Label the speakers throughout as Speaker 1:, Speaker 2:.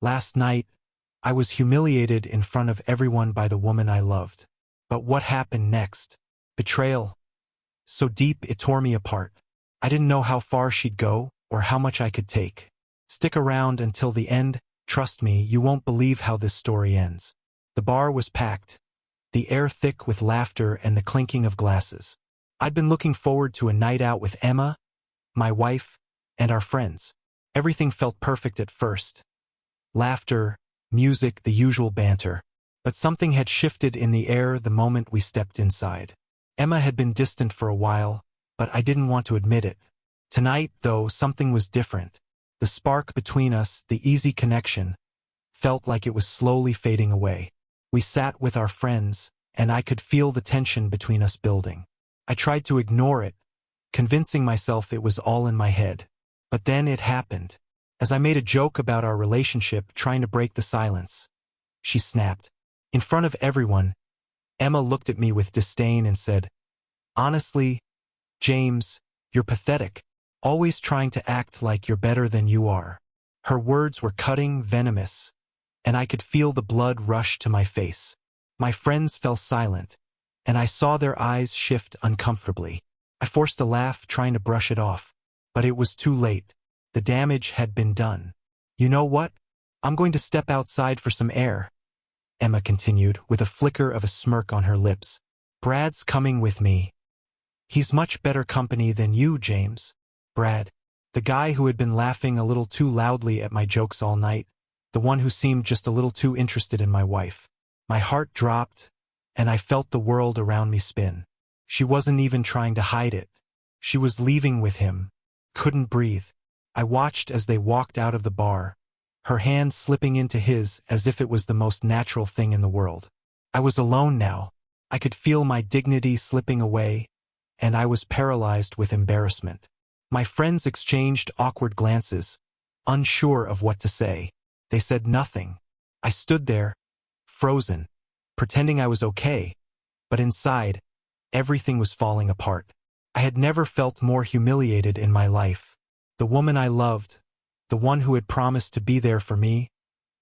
Speaker 1: Last night, I was humiliated in front of everyone by the woman I loved. But what happened next? Betrayal. So deep it tore me apart. I didn't know how far she'd go or how much I could take. Stick around until the end. Trust me, you won't believe how this story ends. The bar was packed, the air thick with laughter and the clinking of glasses. I'd been looking forward to a night out with Emma, my wife, and our friends. Everything felt perfect at first. Laughter, music, the usual banter. But something had shifted in the air the moment we stepped inside. Emma had been distant for a while, but I didn't want to admit it. Tonight, though, something was different. The spark between us, the easy connection, felt like it was slowly fading away. We sat with our friends, and I could feel the tension between us building. I tried to ignore it, convincing myself it was all in my head. But then it happened. As I made a joke about our relationship, trying to break the silence, she snapped. In front of everyone, Emma looked at me with disdain and said, "Honestly, James, you're pathetic. Always trying to act like you're better than you are." Her words were cutting, venomous, and I could feel the blood rush to my face. My friends fell silent, and I saw their eyes shift uncomfortably. I forced a laugh, trying to brush it off, but it was too late. The damage had been done. "You know what? I'm going to step outside for some air," Emma continued, with a flicker of a smirk on her lips. "Brad's coming with me. He's much better company than you, James." Brad, the guy who had been laughing a little too loudly at my jokes all night, the one who seemed just a little too interested in my wife. My heart dropped, and I felt the world around me spin. She wasn't even trying to hide it. She was leaving with him. Couldn't breathe. I watched as they walked out of the bar, her hand slipping into his as if it was the most natural thing in the world. I was alone now. I could feel my dignity slipping away, and I was paralyzed with embarrassment. My friends exchanged awkward glances, unsure of what to say. They said nothing. I stood there, frozen, pretending I was okay, but inside, everything was falling apart. I had never felt more humiliated in my life. The woman I loved, the one who had promised to be there for me,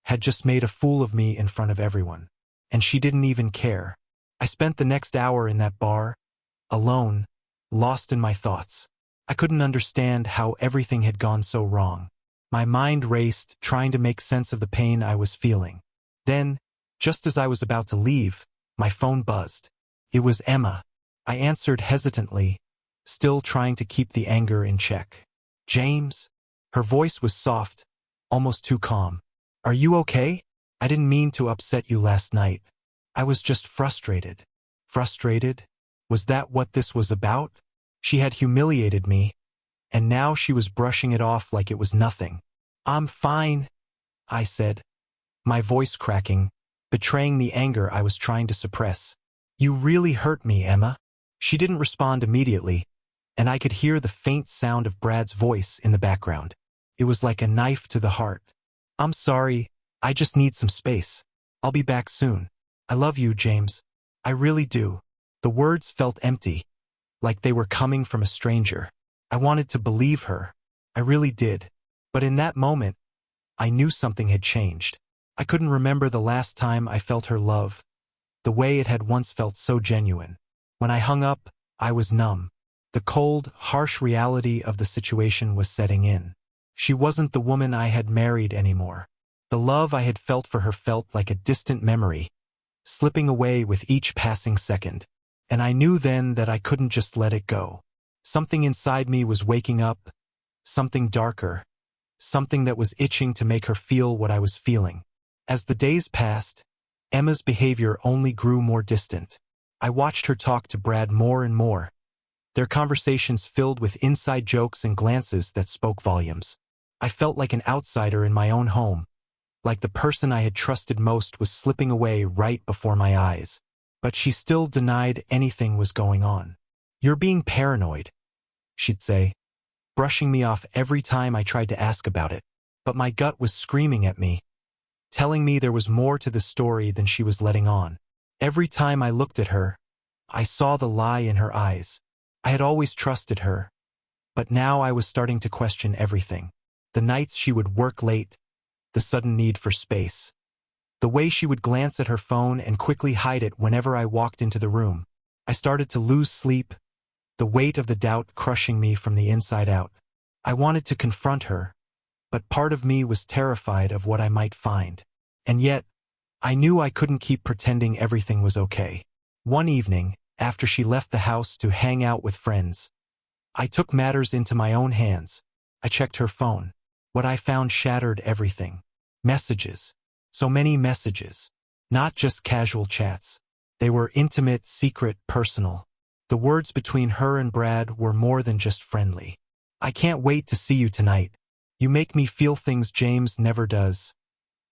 Speaker 1: had just made a fool of me in front of everyone. And she didn't even care. I spent the next hour in that bar, alone, lost in my thoughts. I couldn't understand how everything had gone so wrong. My mind raced, trying to make sense of the pain I was feeling. Then, just as I was about to leave, my phone buzzed. It was Emma. I answered hesitantly, still trying to keep the anger in check. "James?" Her voice was soft, almost too calm. "Are you okay? I didn't mean to upset you last night. I was just frustrated." Frustrated? Was that what this was about? She had humiliated me, and now she was brushing it off like it was nothing. "I'm fine," I said, my voice cracking, betraying the anger I was trying to suppress. "You really hurt me, Emma." She didn't respond immediately, and I could hear the faint sound of Brad's voice in the background. It was like a knife to the heart. "I'm sorry, I just need some space. I'll be back soon. I love you, James. I really do." The words felt empty, like they were coming from a stranger. I wanted to believe her. I really did. But in that moment, I knew something had changed. I couldn't remember the last time I felt her love, the way it had once felt so genuine. When I hung up, I was numb. The cold, harsh reality of the situation was setting in. She wasn't the woman I had married anymore. The love I had felt for her felt like a distant memory, slipping away with each passing second. And I knew then that I couldn't just let it go. Something inside me was waking up, something darker, something that was itching to make her feel what I was feeling. As the days passed, Emma's behavior only grew more distant. I watched her talk to Brad more and more, their conversations filled with inside jokes and glances that spoke volumes. I felt like an outsider in my own home, like the person I had trusted most was slipping away right before my eyes. But she still denied anything was going on. "You're being paranoid," she'd say, brushing me off every time I tried to ask about it. But my gut was screaming at me, telling me there was more to the story than she was letting on. Every time I looked at her, I saw the lie in her eyes. I had always trusted her, but now I was starting to question everything. The nights she would work late, the sudden need for space. The way she would glance at her phone and quickly hide it whenever I walked into the room. I started to lose sleep, the weight of the doubt crushing me from the inside out. I wanted to confront her, but part of me was terrified of what I might find. And yet, I knew I couldn't keep pretending everything was okay. One evening, after she left the house to hang out with friends, I took matters into my own hands. I checked her phone. What I found shattered everything. Messages. So many messages. Not just casual chats. They were intimate, secret, personal. The words between her and Brad were more than just friendly. "I can't wait to see you tonight. You make me feel things James never does."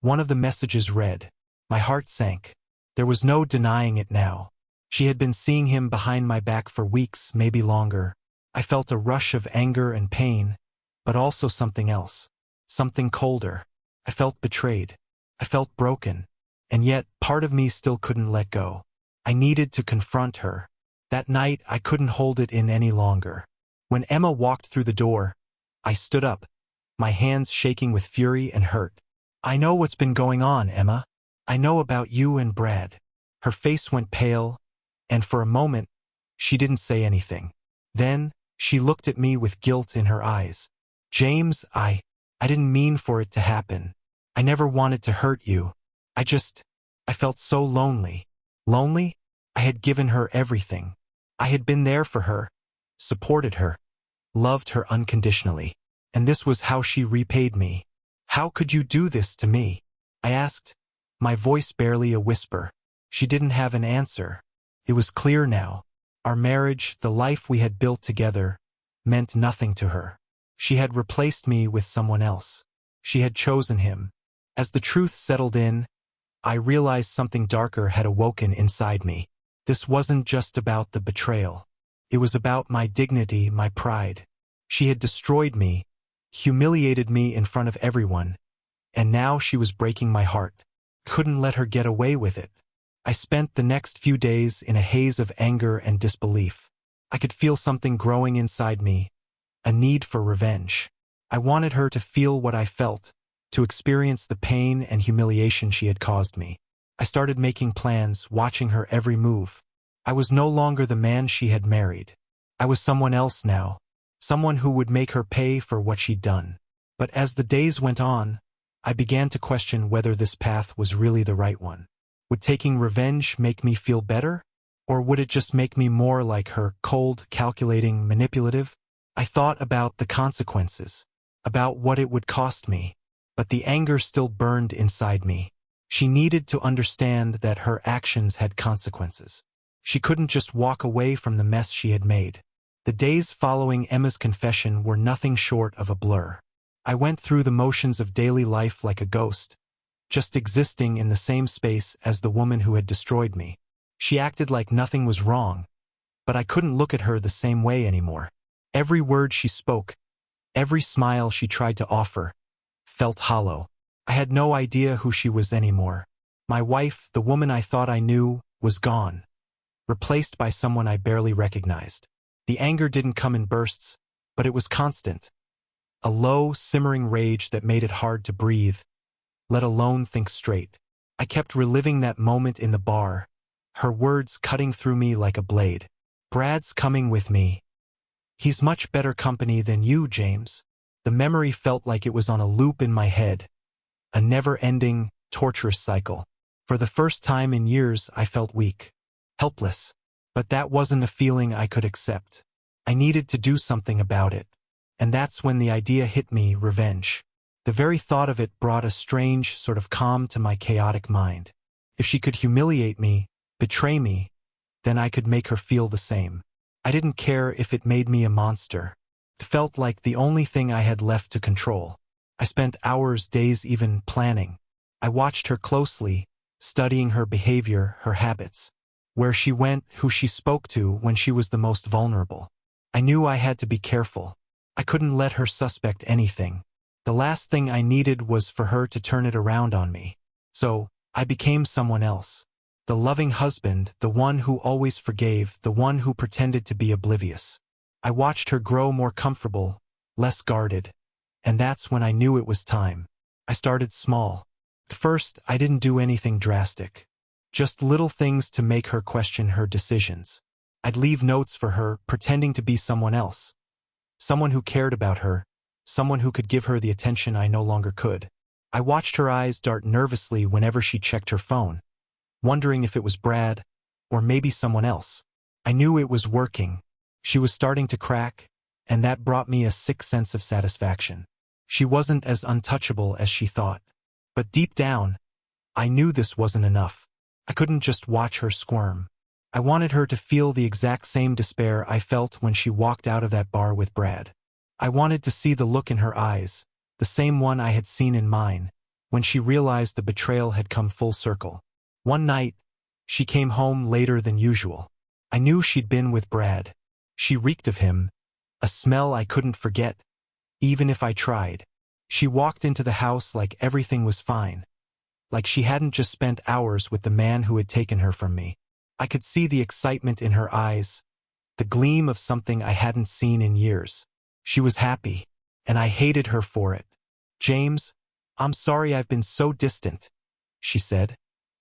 Speaker 1: One of the messages read. My heart sank. There was no denying it now. She had been seeing him behind my back for weeks, maybe longer. I felt a rush of anger and pain, but also something else. Something colder. I felt betrayed. I felt broken. And yet, part of me still couldn't let go. I needed to confront her. That night, I couldn't hold it in any longer. When Emma walked through the door, I stood up, my hands shaking with fury and hurt. "I know what's been going on, Emma. I know about you and Brad." Her face went pale, and for a moment, she didn't say anything. Then, she looked at me with guilt in her eyes. "James, I didn't mean for it to happen. I never wanted to hurt you. I felt so lonely." Lonely? I had given her everything. I had been there for her, supported her, loved her unconditionally. And this was how she repaid me. "How could you do this to me?" I asked, my voice barely a whisper. She didn't have an answer. It was clear now. Our marriage, the life we had built together, meant nothing to her. She had replaced me with someone else. She had chosen him. As the truth settled in, I realized something darker had awoken inside me. This wasn't just about the betrayal. It was about my dignity, my pride. She had destroyed me, humiliated me in front of everyone, and now she was breaking my heart. Couldn't let her get away with it. I spent the next few days in a haze of anger and disbelief. I could feel something growing inside me, a need for revenge. I wanted her to feel what I felt, to experience the pain and humiliation she had caused me. I started making plans, watching her every move. I was no longer the man she had married. I was someone else now, someone who would make her pay for what she'd done. But as the days went on, I began to question whether this path was really the right one. Would taking revenge make me feel better? Or would it just make me more like her, cold, calculating, manipulative? I thought about the consequences, about what it would cost me. But the anger still burned inside me. She needed to understand that her actions had consequences. She couldn't just walk away from the mess she had made. The days following Emma's confession were nothing short of a blur. I went through the motions of daily life like a ghost, just existing in the same space as the woman who had destroyed me. She acted like nothing was wrong, but I couldn't look at her the same way anymore. Every word she spoke, every smile she tried to offer, felt hollow. I had no idea who she was anymore. My wife, the woman I thought I knew, was gone, replaced by someone I barely recognized. The anger didn't come in bursts, but it was constant. A low, simmering rage that made it hard to breathe, let alone think straight. I kept reliving that moment in the bar, her words cutting through me like a blade. "Brad's coming with me. He's much better company than you, James." The memory felt like it was on a loop in my head, a never-ending, torturous cycle. For the first time in years, I felt weak, helpless. But that wasn't a feeling I could accept. I needed to do something about it. And that's when the idea hit me, revenge. The very thought of it brought a strange sort of calm to my chaotic mind. If she could humiliate me, betray me, then I could make her feel the same. I didn't care if it made me a monster. It felt like the only thing I had left to control. I spent hours, days even, planning. I watched her closely, studying her behavior, her habits. Where she went, who she spoke to when she was the most vulnerable. I knew I had to be careful. I couldn't let her suspect anything. The last thing I needed was for her to turn it around on me. So, I became someone else. The loving husband, the one who always forgave, the one who pretended to be oblivious. I watched her grow more comfortable, less guarded. And that's when I knew it was time. I started small. At first, I didn't do anything drastic. Just little things to make her question her decisions. I'd leave notes for her, pretending to be someone else. Someone who cared about her. Someone who could give her the attention I no longer could. I watched her eyes dart nervously whenever she checked her phone, wondering if it was Brad, or maybe someone else. I knew it was working. She was starting to crack, and that brought me a sick sense of satisfaction. She wasn't as untouchable as she thought. But deep down, I knew this wasn't enough. I couldn't just watch her squirm. I wanted her to feel the exact same despair I felt when she walked out of that bar with Brad. I wanted to see the look in her eyes, the same one I had seen in mine, when she realized the betrayal had come full circle. One night, she came home later than usual. I knew she'd been with Brad. She reeked of him, a smell I couldn't forget, even if I tried. She walked into the house like everything was fine, like she hadn't just spent hours with the man who had taken her from me. I could see the excitement in her eyes, the gleam of something I hadn't seen in years. She was happy, and I hated her for it. "James, I'm sorry I've been so distant," she said,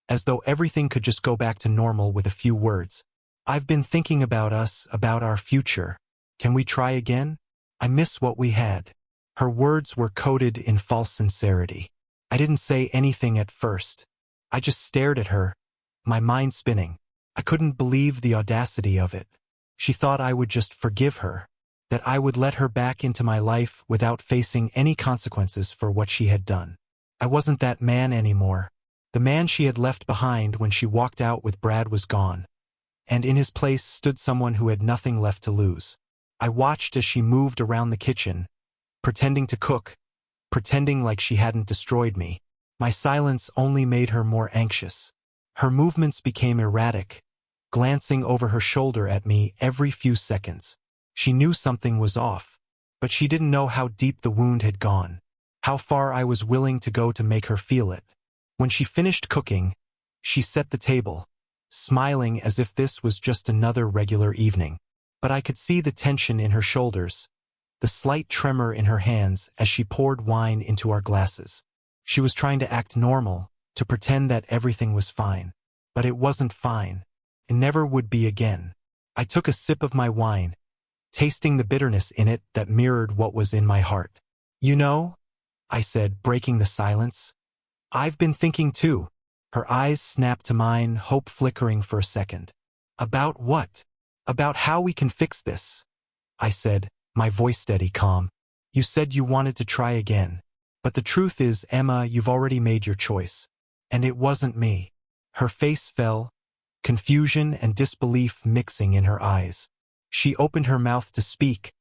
Speaker 1: as though everything could just go back to normal with a few words. "I've been thinking about us, about our future. Can we try again? I miss what we had." Her words were coated in false sincerity. I didn't say anything at first. I just stared at her, my mind spinning. I couldn't believe the audacity of it. She thought I would just forgive her, that I would let her back into my life without facing any consequences for what she had done. I wasn't that man anymore. The man she had left behind when she walked out with Brad was gone, and in his place stood someone who had nothing left to lose. I watched as she moved around the kitchen, pretending to cook, pretending like she hadn't destroyed me. My silence only made her more anxious. Her movements became erratic, glancing over her shoulder at me every few seconds. She knew something was off, but she didn't know how deep the wound had gone, how far I was willing to go to make her feel it. When she finished cooking, she set the table, smiling as if this was just another regular evening. But I could see the tension in her shoulders, the slight tremor in her hands as she poured wine into our glasses. She was trying to act normal, to pretend that everything was fine. But it wasn't fine. It never would be again. I took a sip of my wine, tasting the bitterness in it that mirrored what was in my heart. "You know," I said, breaking the silence, "I've been thinking too." Her eyes snapped to mine, hope flickering for a second. "About what?" "About how we can fix this," I said, my voice steady, calm. "You said you wanted to try again. But the truth is, Emma, you've already made your choice. And it wasn't me." Her face fell, confusion and disbelief mixing in her eyes. She opened her mouth to speak,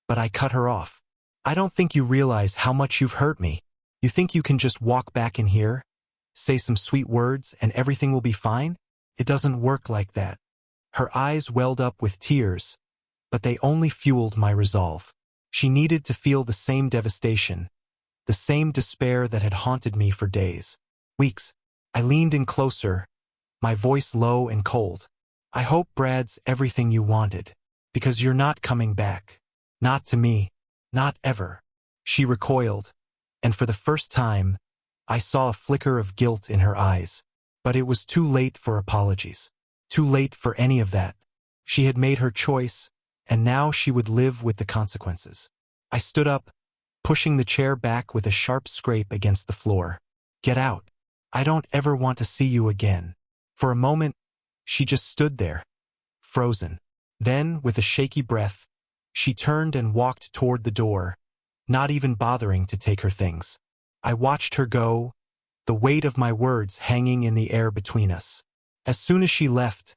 Speaker 1: but I cut her off. "I don't think you realize how much you've hurt me. You think you can just walk back in here, say some sweet words, and everything will be fine? It doesn't work like that." Her eyes welled up with tears, but they only fueled my resolve. She needed to feel the same devastation, the same despair that had haunted me for days, weeks. I leaned in closer, my voice low and cold. "I hope Brad's everything you wanted, because you're not coming back. Not to me. Not ever." She recoiled, and for the first time, I saw a flicker of guilt in her eyes. But it was too late for apologies. Too late for any of that. She had made her choice, and now she would live with the consequences. I stood up, pushing the chair back with a sharp scrape against the floor. "Get out. I don't ever want to see you again." For a moment, she just stood there, frozen. Then, with a shaky breath, she turned and walked toward the door, not even bothering to take her things. I watched her go, the weight of my words hanging in the air between us. As soon as she left,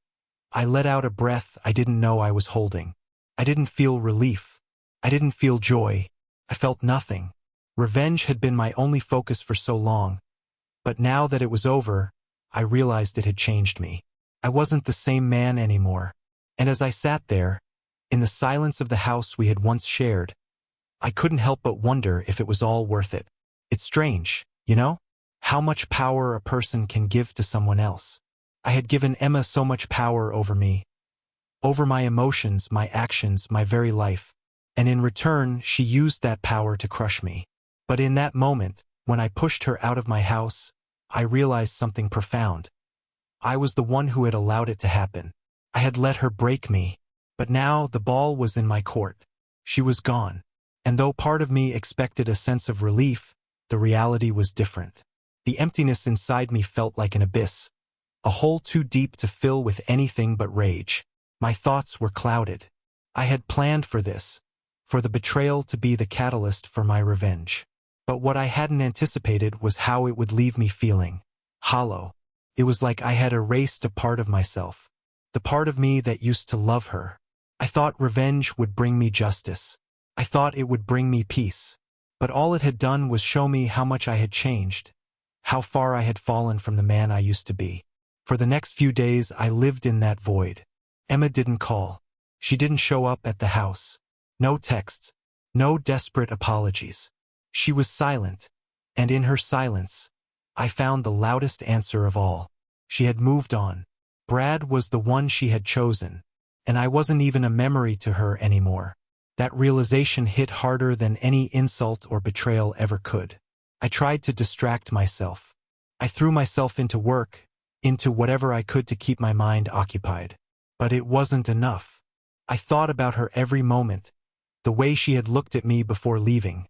Speaker 1: I let out a breath I didn't know I was holding. I didn't feel relief. I didn't feel joy. I felt nothing. Revenge had been my only focus for so long, but now that it was over, I realized it had changed me. I wasn't the same man anymore. And as I sat there, in the silence of the house we had once shared, I couldn't help but wonder if it was all worth it. It's strange, you know? How much power a person can give to someone else. I had given Emma so much power over me, over my emotions, my actions, my very life. And in return, she used that power to crush me. But in that moment, When I pushed her out of my house, I realized something profound. I was the one who had allowed it to happen. I had let her break me. But now the ball was in my court. She was gone. And though part of me expected a sense of relief, the reality was different. The emptiness inside me felt like an abyss, a hole too deep to fill with anything but rage. My thoughts were clouded. I had planned for this, for the betrayal to be the catalyst for my revenge. But what I hadn't anticipated was how it would leave me feeling hollow. It was like I had erased a part of myself, the part of me that used to love her. I thought revenge would bring me justice. I thought it would bring me peace. But all it had done was show me how much I had changed, how far I had fallen from the man I used to be. For the next few days, I lived in that void. Emma didn't call. She didn't show up at the house. No texts. No desperate apologies. She was silent. And in her silence, I found the loudest answer of all. She had moved on. Brad was the one she had chosen. And I wasn't even a memory to her anymore. That realization hit harder than any insult or betrayal ever could. I tried to distract myself. I threw myself into work, into whatever I could to keep my mind occupied. But it wasn't enough. I thought about her every moment, the way she had looked at me before leaving,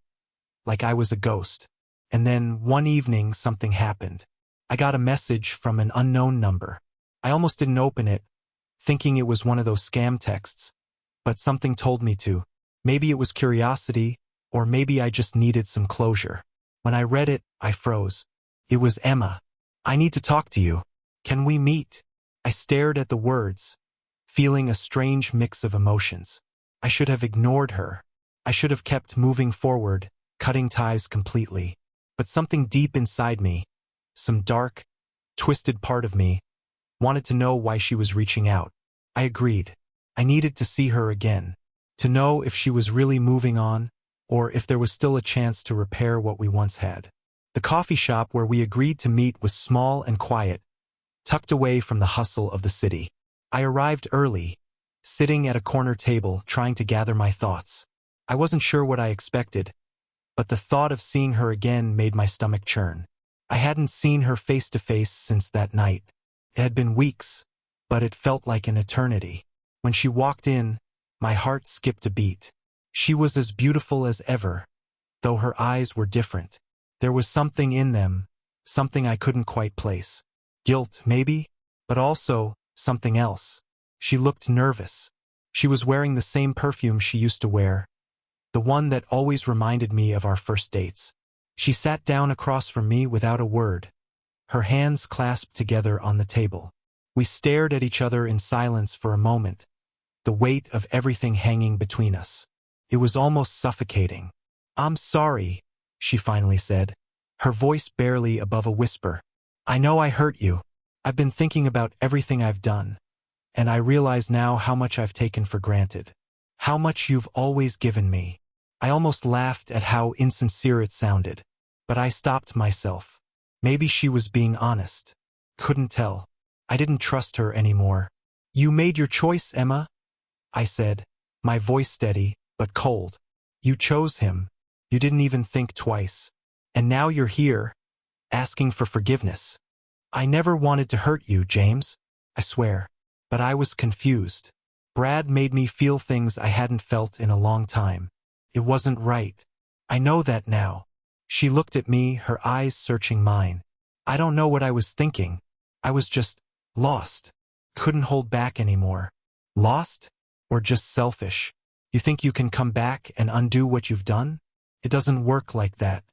Speaker 1: like I was a ghost. And then, one evening, something happened. I got a message from an unknown number. I almost didn't open it, thinking it was one of those scam texts. But something told me to. Maybe it was curiosity, or maybe I just needed some closure. When I read it, I froze. It was Emma. "I need to talk to you. Can we meet?" I stared at the words, feeling a strange mix of emotions. I should have ignored her. I should have kept moving forward, cutting ties completely. But something deep inside me, some dark, twisted part of me, wanted to know why she was reaching out. I agreed. I needed to see her again, to know if she was really moving on, or if there was still a chance to repair what we once had. The coffee shop where we agreed to meet was small and quiet, tucked away from the hustle of the city. I arrived early, sitting at a corner table trying to gather my thoughts. I wasn't sure what I expected, but the thought of seeing her again made my stomach churn. I hadn't seen her face to face since that night. It had been weeks, but it felt like an eternity. When she walked in, my heart skipped a beat. She was as beautiful as ever, though her eyes were different. There was something in them, something I couldn't quite place. Guilt, maybe, but also something else. She looked nervous. She was wearing the same perfume she used to wear, the one that always reminded me of our first dates. She sat down across from me without a word, her hands clasped together on the table. We stared at each other in silence for a moment, the weight of everything hanging between us. It was almost suffocating. "I'm sorry," she finally said, her voice barely above a whisper. "I know I hurt you. I've been thinking about everything I've done, and I realize now how much I've taken for granted. How much you've always given me." I almost laughed at how insincere it sounded, but I stopped myself. Maybe she was being honest. Couldn't tell. I didn't trust her anymore. "You made your choice, Emma," I said, my voice steady but cold. "You chose him. You didn't even think twice. And now you're here, asking for forgiveness. I never wanted to hurt you, James. I swear. But I was confused. Brad made me feel things I hadn't felt in a long time. It wasn't right. I know that now." She looked at me, her eyes searching mine. I don't know what I was thinking. I was just lost. Couldn't hold back anymore. Lost? Or just selfish? "You think you can come back and undo what you've done? It doesn't work like that.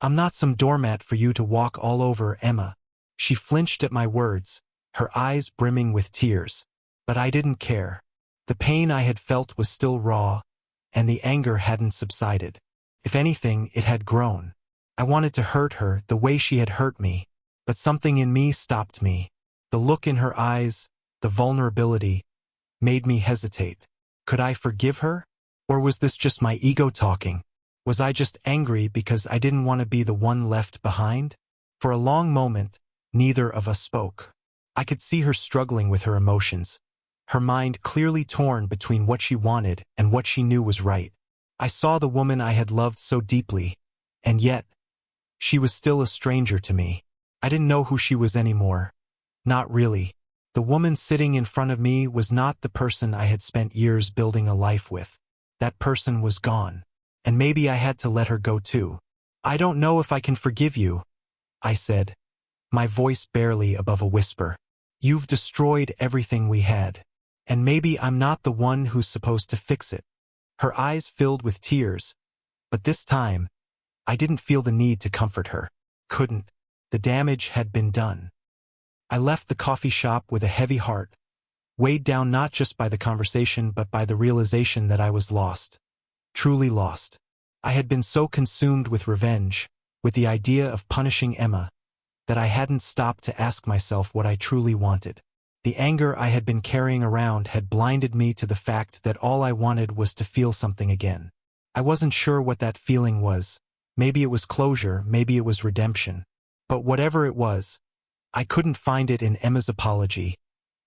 Speaker 1: I'm not some doormat for you to walk all over, Emma." She flinched at my words, her eyes brimming with tears. But I didn't care. The pain I had felt was still raw, and the anger hadn't subsided. If anything, it had grown. I wanted to hurt her the way she had hurt me, but something in me stopped me. The look in her eyes, the vulnerability, made me hesitate. Could I forgive her? Or was this just my ego talking? Was I just angry because I didn't want to be the one left behind? For a long moment, neither of us spoke. I could see her struggling with her emotions, her mind clearly torn between what she wanted and what she knew was right. I saw the woman I had loved so deeply, and yet, She was still a stranger to me. I didn't know who she was anymore. Not really. The woman sitting in front of me was not the person I had spent years building a life with. That person was gone. And maybe I had to let her go too. I don't know if I can forgive you, I said, my voice barely above a whisper. You've destroyed everything we had. And maybe I'm not the one who's supposed to fix it. Her eyes filled with tears, but this time, I didn't feel the need to comfort her. Couldn't. The damage had been done. I left the coffee shop with a heavy heart, weighed down not just by the conversation but by the realization that I was lost. Truly lost. I had been so consumed with revenge, with the idea of punishing Emma, that I hadn't stopped to ask myself what I truly wanted. The anger I had been carrying around had blinded me to the fact that all I wanted was to feel something again. I wasn't sure what that feeling was. Maybe it was closure, maybe it was redemption. But whatever it was, I couldn't find it in Emma's apology,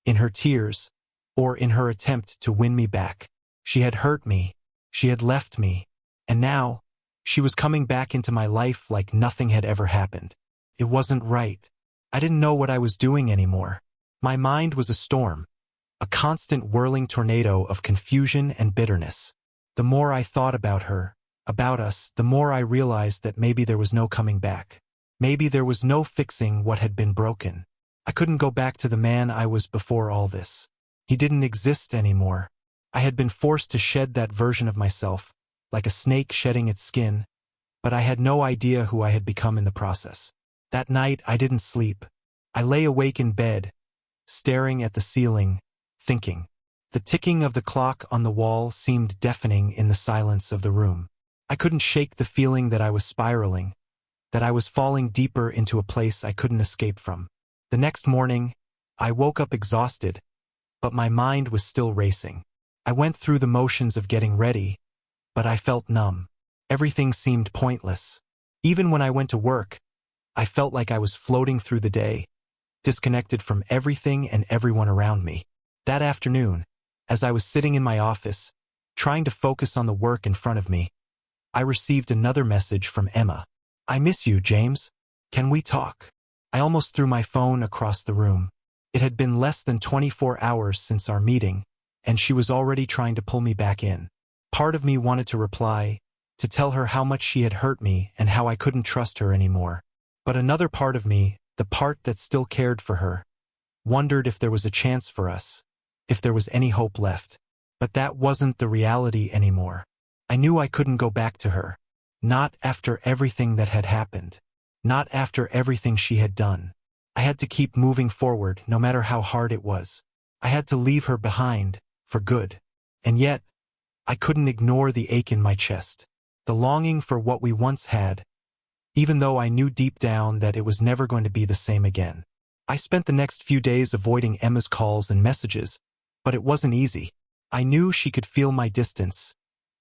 Speaker 1: in her tears, or in her attempt to win me back. She had hurt me. She had left me. And now, she was coming back into my life like nothing had ever happened. It wasn't right. I didn't know what I was doing anymore. My mind was a storm, a constant whirling tornado of confusion and bitterness. The more I thought about her, about us, the more I realized that maybe there was no coming back. Maybe there was no fixing what had been broken. I couldn't go back to the man I was before all this. He didn't exist anymore. I had been forced to shed that version of myself, like a snake shedding its skin, but I had no idea who I had become in the process. That night I didn't sleep. I lay awake in bed, staring at the ceiling, thinking. The ticking of the clock on the wall seemed deafening in the silence of the room. I couldn't shake the feeling that I was spiraling, that I was falling deeper into a place I couldn't escape from. The next morning, I woke up exhausted, but my mind was still racing. I went through the motions of getting ready, but I felt numb. Everything seemed pointless. Even when I went to work, I felt like I was floating through the day, disconnected from everything and everyone around me. That afternoon, as I was sitting in my office, trying to focus on the work in front of me, I received another message from Emma. I miss you, James. Can we talk? I almost threw my phone across the room. It had been less than 24 hours since our meeting, and she was already trying to pull me back in. Part of me wanted to reply, to tell her how much she had hurt me and how I couldn't trust her anymore. But another part of me, the part that still cared for her, wondered if there was a chance for us, if there was any hope left. But that wasn't the reality anymore. I knew I couldn't go back to her. Not after everything that had happened. Not after everything she had done. I had to keep moving forward, no matter how hard it was. I had to leave her behind, for good. And yet, I couldn't ignore the ache in my chest. The longing for what we once had, even though I knew deep down that it was never going to be the same again. I spent the next few days avoiding Emma's calls and messages, but it wasn't easy. I knew she could feel my distance,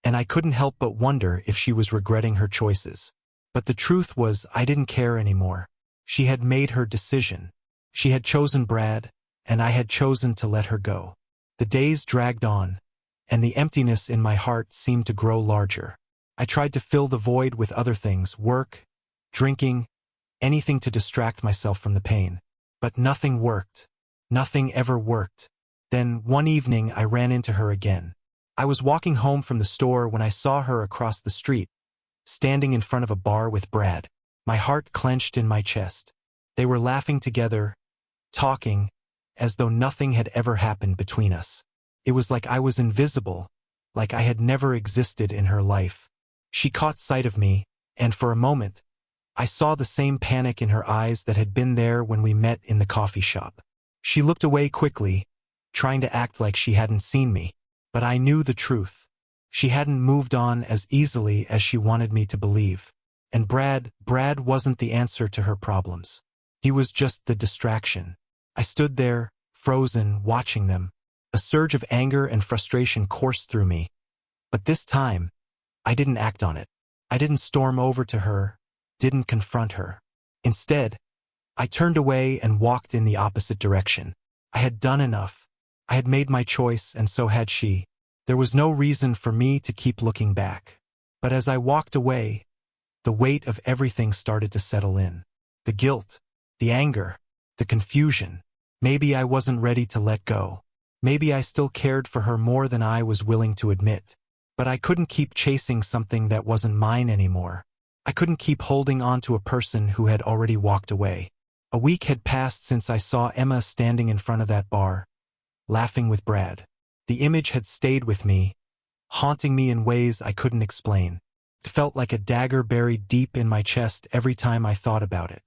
Speaker 1: and I couldn't help but wonder if she was regretting her choices. But the truth was I didn't care anymore. She had made her decision. She had chosen Brad, and I had chosen to let her go. The days dragged on, and the emptiness in my heart seemed to grow larger. I tried to fill the void with other things, work, drinking, anything to distract myself from the pain. But nothing worked. Nothing ever worked. Then, one evening, I ran into her again. I was walking home from the store when I saw her across the street, standing in front of a bar with Brad. My heart clenched in my chest. They were laughing together, talking, as though nothing had ever happened between us. It was like I was invisible, like I had never existed in her life. She caught sight of me, and for a moment, I saw the same panic in her eyes that had been there when we met in the coffee shop. She looked away quickly, trying to act like she hadn't seen me. But I knew the truth. She hadn't moved on as easily as she wanted me to believe. And Brad wasn't the answer to her problems. He was just the distraction. I stood there, frozen, watching them. A surge of anger and frustration coursed through me. But this time, I didn't act on it. I didn't storm over to her, didn't confront her. Instead, I turned away and walked in the opposite direction. I had done enough. I had made my choice, and so had she. There was no reason for me to keep looking back. But as I walked away, The weight of everything started to settle in. The guilt, the anger, the confusion. Maybe I wasn't ready to let go. Maybe I still cared for her more than I was willing to admit. But I couldn't keep chasing something that wasn't mine anymore. I couldn't keep holding on to a person who had already walked away. A week had passed since I saw Emma standing in front of that bar, laughing with Brad. The image had stayed with me, haunting me in ways I couldn't explain. It felt like a dagger buried deep in my chest every time I thought about it.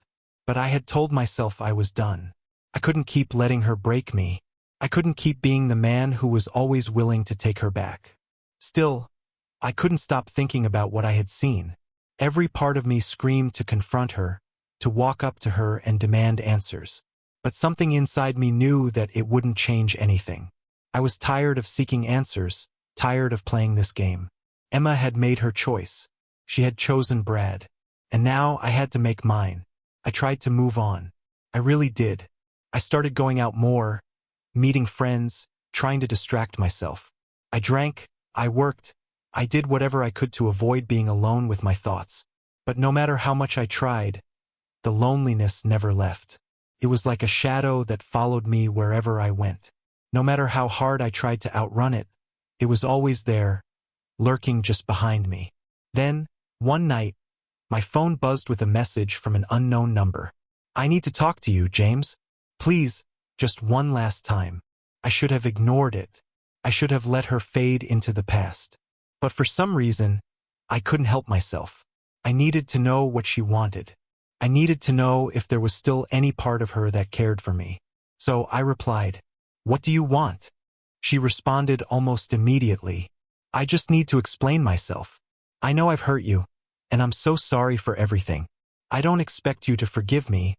Speaker 1: But I had told myself I was done. I couldn't keep letting her break me. I couldn't keep being the man who was always willing to take her back. Still, I couldn't stop thinking about what I had seen. Every part of me screamed to confront her, to walk up to her and demand answers. But something inside me knew that it wouldn't change anything. I was tired of seeking answers, tired of playing this game. Emma had made her choice. She had chosen Brad. And now I had to make mine. I tried to move on. I really did. I started going out more, meeting friends, trying to distract myself. I drank, I worked, I did whatever I could to avoid being alone with my thoughts. But no matter how much I tried, the loneliness never left. It was like a shadow that followed me wherever I went. No matter how hard I tried to outrun it, it was always there, lurking just behind me. Then, one night, my phone buzzed with a message from an unknown number. "I need to talk to you, James. Please, just one last time." I should have ignored it. I should have let her fade into the past. But for some reason, I couldn't help myself. I needed to know what she wanted. I needed to know if there was still any part of her that cared for me. So I replied, "What do you want?" She responded almost immediately, "I just need to explain myself. I know I've hurt you, and I'm so sorry for everything. I don't expect you to forgive me,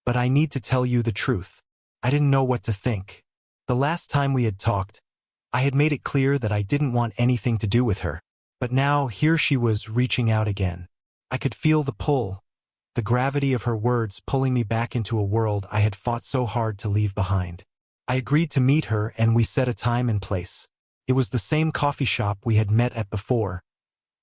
Speaker 1: but I need to tell you the truth." I didn't know what to think. The last time we had talked, I had made it clear that I didn't want anything to do with her. But now here she was reaching out again. I could feel the pull, the gravity of her words pulling me back into a world I had fought so hard to leave behind. I agreed to meet her and we set a time and place. It was the same coffee shop we had met at before,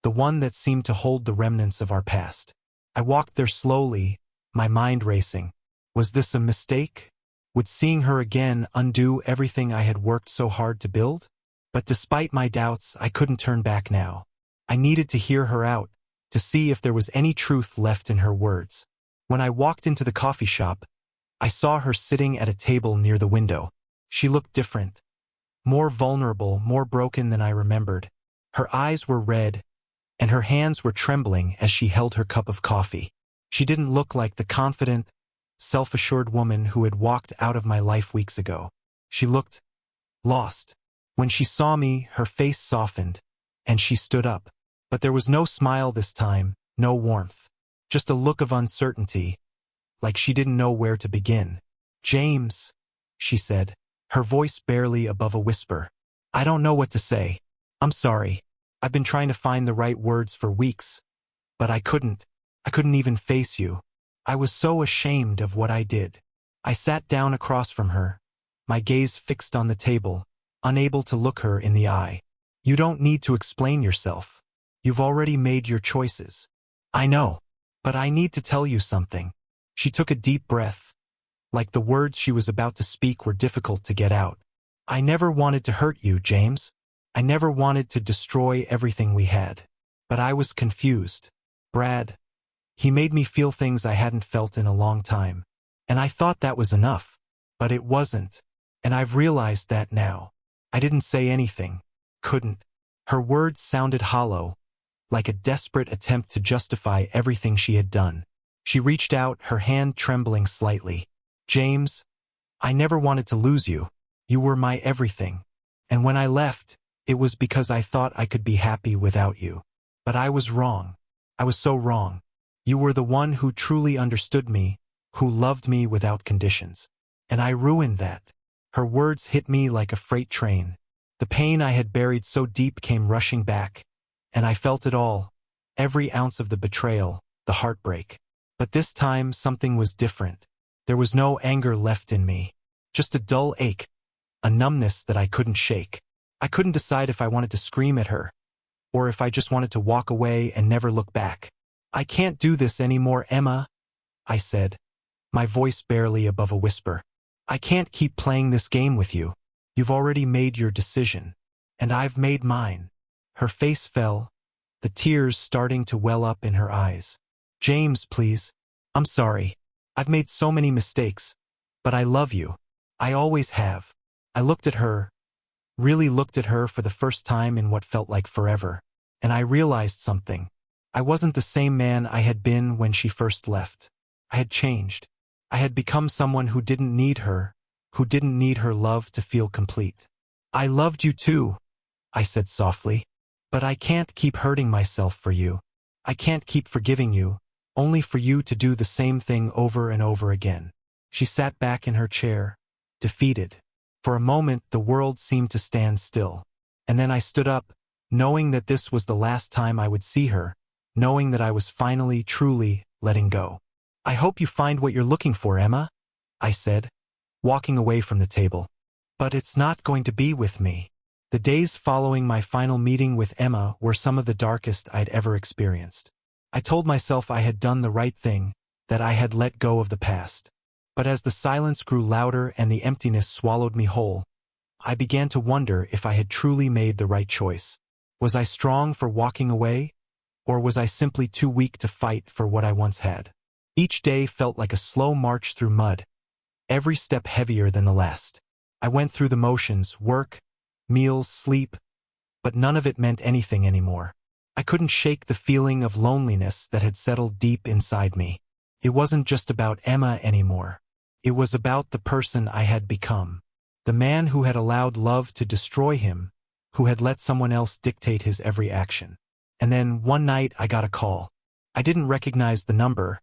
Speaker 1: the one that seemed to hold the remnants of our past. I walked there slowly, my mind racing. Was this a mistake? Would seeing her again undo everything I had worked so hard to build? But despite my doubts, I couldn't turn back now. I needed to hear her out, to see if there was any truth left in her words. When I walked into the coffee shop, I saw her sitting at a table near the window. She looked different, more vulnerable, more broken than I remembered. Her eyes were red, and her hands were trembling as she held her cup of coffee. She didn't look like the confident, self-assured woman who had walked out of my life weeks ago. She looked lost. When she saw me, her face softened, and she stood up. But there was no smile this time, no warmth. Just a look of uncertainty, like she didn't know where to begin. "James," she said, her voice barely above a whisper. "I don't know what to say. I'm sorry. I've been trying to find the right words for weeks, but I couldn't. I couldn't even face you. I was so ashamed of what I did." I sat down across from her, my gaze fixed on the table, unable to look her in the eye. "You don't need to explain yourself. You've already made your choices." "I know, but I need to tell you something." She took a deep breath, like the words she was about to speak were difficult to get out. "I never wanted to hurt you, James. I never wanted to destroy everything we had. But I was confused. Brad, he made me feel things I hadn't felt in a long time. And I thought that was enough. But it wasn't. And I've realized that now." I didn't say anything. Couldn't. Her words sounded hollow, like a desperate attempt to justify everything she had done. She reached out, her hand trembling slightly. "James, I never wanted to lose you. You were my everything. And when I left, it was because I thought I could be happy without you. But I was wrong. I was so wrong. You were the one who truly understood me, who loved me without conditions. And I ruined that." Her words hit me like a freight train. The pain I had buried so deep came rushing back, and I felt it all, every ounce of the betrayal, the heartbreak. But this time something was different. There was no anger left in me, just a dull ache, a numbness that I couldn't shake. I couldn't decide if I wanted to scream at her, or if I just wanted to walk away and never look back. I can't do this anymore, Emma, I said, my voice barely above a whisper. I can't keep playing this game with you. You've already made your decision. And I've made mine. Her face fell, the tears starting to well up in her eyes. James, please. I'm sorry. I've made so many mistakes. But I love you. I always have. I looked at her, really looked at her for the first time in what felt like forever. And I realized something. I wasn't the same man I had been when she first left. I had changed. I had become someone who didn't need her love to feel complete. I loved you too, I said softly. But I can't keep hurting myself for you. I can't keep forgiving you, only for you to do the same thing over and over again. She sat back in her chair, defeated. For a moment, the world seemed to stand still. And then I stood up, knowing that this was the last time I would see her, knowing that I was finally, truly letting go. I hope you find what you're looking for, Emma, I said, walking away from the table. But it's not going to be with me. The days following my final meeting with Emma were some of the darkest I'd ever experienced. I told myself I had done the right thing, that I had let go of the past. But as the silence grew louder and the emptiness swallowed me whole, I began to wonder if I had truly made the right choice. Was I strong for walking away? Or was I simply too weak to fight for what I once had? Each day felt like a slow march through mud, every step heavier than the last. I went through the motions, work, meals, sleep, but none of it meant anything anymore. I couldn't shake the feeling of loneliness that had settled deep inside me. It wasn't just about Emma anymore. It was about the person I had become. The man who had allowed love to destroy him, who had let someone else dictate his every action. And then one night I got a call. I didn't recognize the number,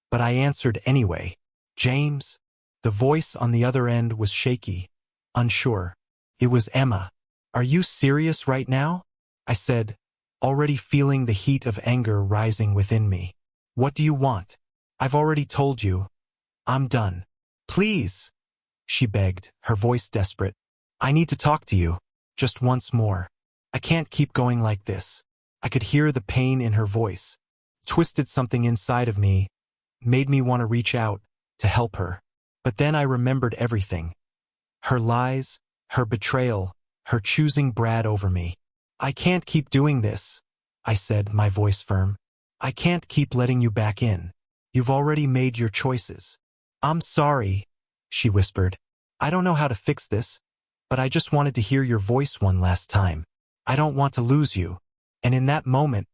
Speaker 1: but I answered anyway. James? The voice on the other end was shaky, unsure. It was Emma. Are you serious right now? I said, already feeling the heat of anger rising within me. What do you want? I've already told you. I'm done. Please, she begged, her voice desperate. I need to talk to you, just once more. I can't keep going like this. I could hear the pain in her voice. Twisted something inside of me, made me want to reach out, to help her. But then I remembered everything. Her lies, her betrayal, her choosing Brad over me. I can't keep doing this, I said, my voice firm. I can't keep letting you back in. You've already made your choices. I'm sorry, she whispered. I don't know how to fix this, but I just wanted to hear your voice one last time. I don't want to lose you. And in that moment,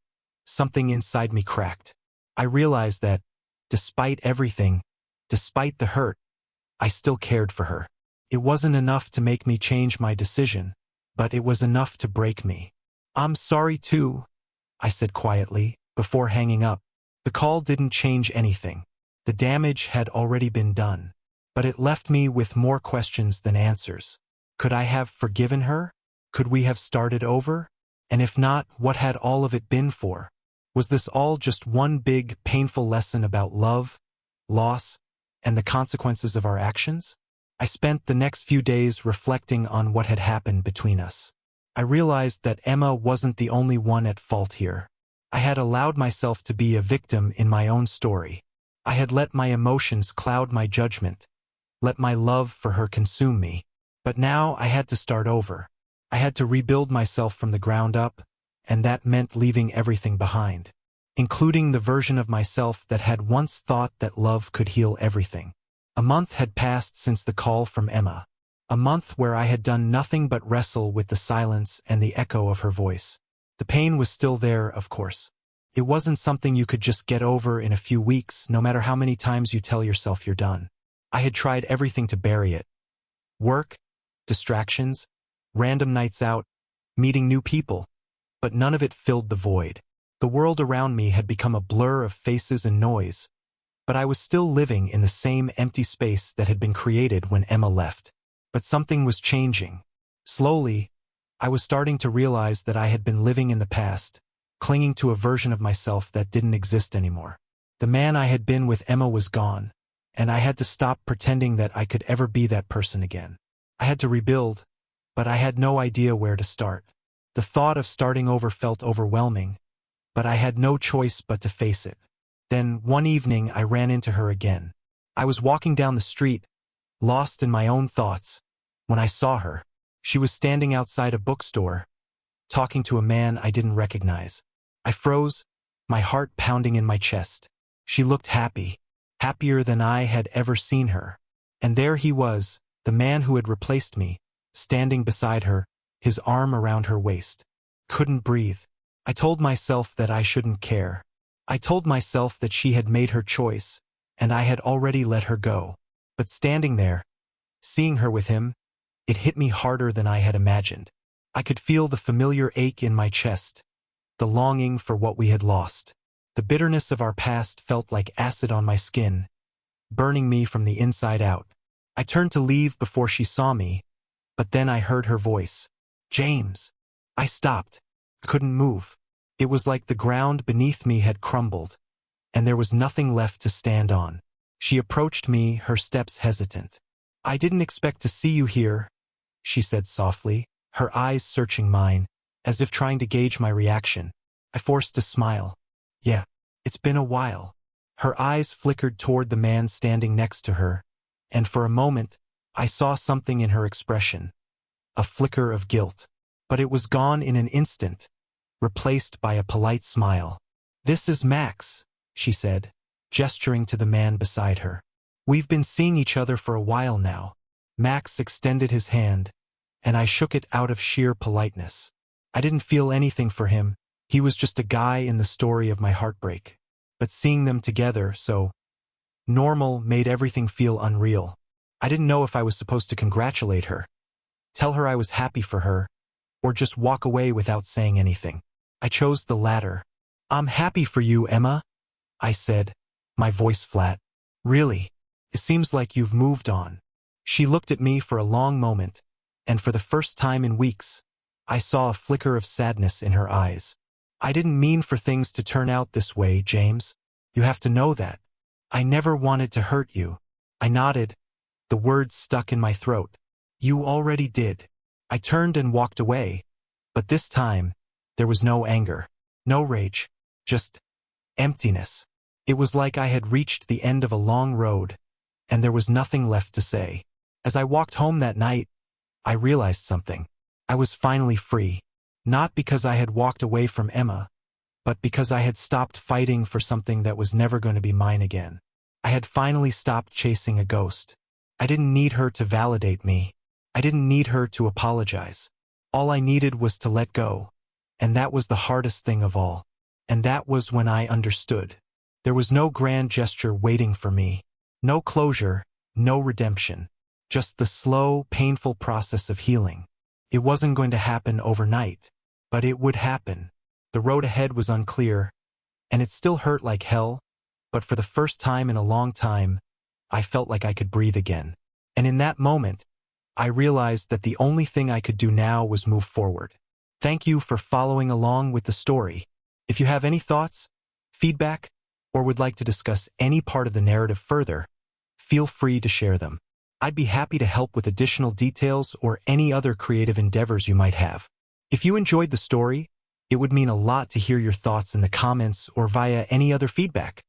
Speaker 1: something inside me cracked. I realized that, despite everything, despite the hurt, I still cared for her. It wasn't enough to make me change my decision, but it was enough to break me. I'm sorry too, I said quietly, before hanging up. The call didn't change anything. The damage had already been done. But it left me with more questions than answers. Could I have forgiven her? Could we have started over? And if not, what had all of it been for? Was this all just one big, painful lesson about love, loss, and the consequences of our actions? I spent the next few days reflecting on what had happened between us. I realized that Emma wasn't the only one at fault here. I had allowed myself to be a victim in my own story. I had let my emotions cloud my judgment, let my love for her consume me. But now I had to start over. I had to rebuild myself from the ground up, and that meant leaving everything behind, including the version of myself that had once thought that love could heal everything. A month had passed since the call from Emma. A month where I had done nothing but wrestle with the silence and the echo of her voice. The pain was still there, of course. It wasn't something you could just get over in a few weeks, no matter how many times you tell yourself you're done. I had tried everything to bury it. Work, distractions, random nights out, meeting new people. But none of it filled the void. The world around me had become a blur of faces and noise, but I was still living in the same empty space that had been created when Emma left. But something was changing. Slowly, I was starting to realize that I had been living in the past, clinging to a version of myself that didn't exist anymore. The man I had been with Emma was gone, and I had to stop pretending that I could ever be that person again. I had to rebuild, but I had no idea where to start. The thought of starting over felt overwhelming, but I had no choice but to face it. Then, one evening, I ran into her again. I was walking down the street, lost in my own thoughts, when I saw her. She was standing outside a bookstore, talking to a man I didn't recognize. I froze, my heart pounding in my chest. She looked happy, happier than I had ever seen her. And there he was, the man who had replaced me, standing beside her, his arm around her waist. Couldn't breathe. I told myself that I shouldn't care. I told myself that she had made her choice, and I had already let her go. But standing there, seeing her with him, it hit me harder than I had imagined. I could feel the familiar ache in my chest, the longing for what we had lost. The bitterness of our past felt like acid on my skin, burning me from the inside out. I turned to leave before she saw me, but then I heard her voice. "James." I stopped. I couldn't move. It was like the ground beneath me had crumbled, and there was nothing left to stand on. She approached me, her steps hesitant. "I didn't expect to see you here," she said softly, her eyes searching mine, as if trying to gauge my reaction. I forced a smile. "Yeah, it's been a while." Her eyes flickered toward the man standing next to her, and for a moment, I saw something in her expression. A flicker of guilt. But it was gone in an instant, replaced by a polite smile. "This is Max," she said, gesturing to the man beside her. "We've been seeing each other for a while now." Max extended his hand, and I shook it out of sheer politeness. I didn't feel anything for him. He was just a guy in the story of my heartbreak. But seeing them together, so normal, made everything feel unreal. I didn't know if I was supposed to congratulate her, tell her I was happy for her, or just walk away without saying anything. I chose the latter. "I'm happy for you, Emma," I said, my voice flat. "Really? It seems like you've moved on." She looked at me for a long moment, and for the first time in weeks, I saw a flicker of sadness in her eyes. "I didn't mean for things to turn out this way, James. You have to know that. I never wanted to hurt you." I nodded, the words stuck in my throat. "You already did." I turned and walked away, but this time, there was no anger, no rage, just emptiness. It was like I had reached the end of a long road, and there was nothing left to say. As I walked home that night, I realized something. I was finally free. Not because I had walked away from Emma, but because I had stopped fighting for something that was never going to be mine again. I had finally stopped chasing a ghost. I didn't need her to validate me. I didn't need her to apologize. All I needed was to let go, and that was the hardest thing of all. And that was when I understood. There was no grand gesture waiting for me. No closure, no redemption. Just the slow, painful process of healing. It wasn't going to happen overnight, but it would happen. The road ahead was unclear, and it still hurt like hell, but for the first time in a long time, I felt like I could breathe again. And in that moment, I realized that the only thing I could do now was move forward. Thank you for following along with the story. If you have any thoughts, feedback, or would like to discuss any part of the narrative further, feel free to share them. I'd be happy to help with additional details or any other creative endeavors you might have. If you enjoyed the story, it would mean a lot to hear your thoughts in the comments or via any other feedback.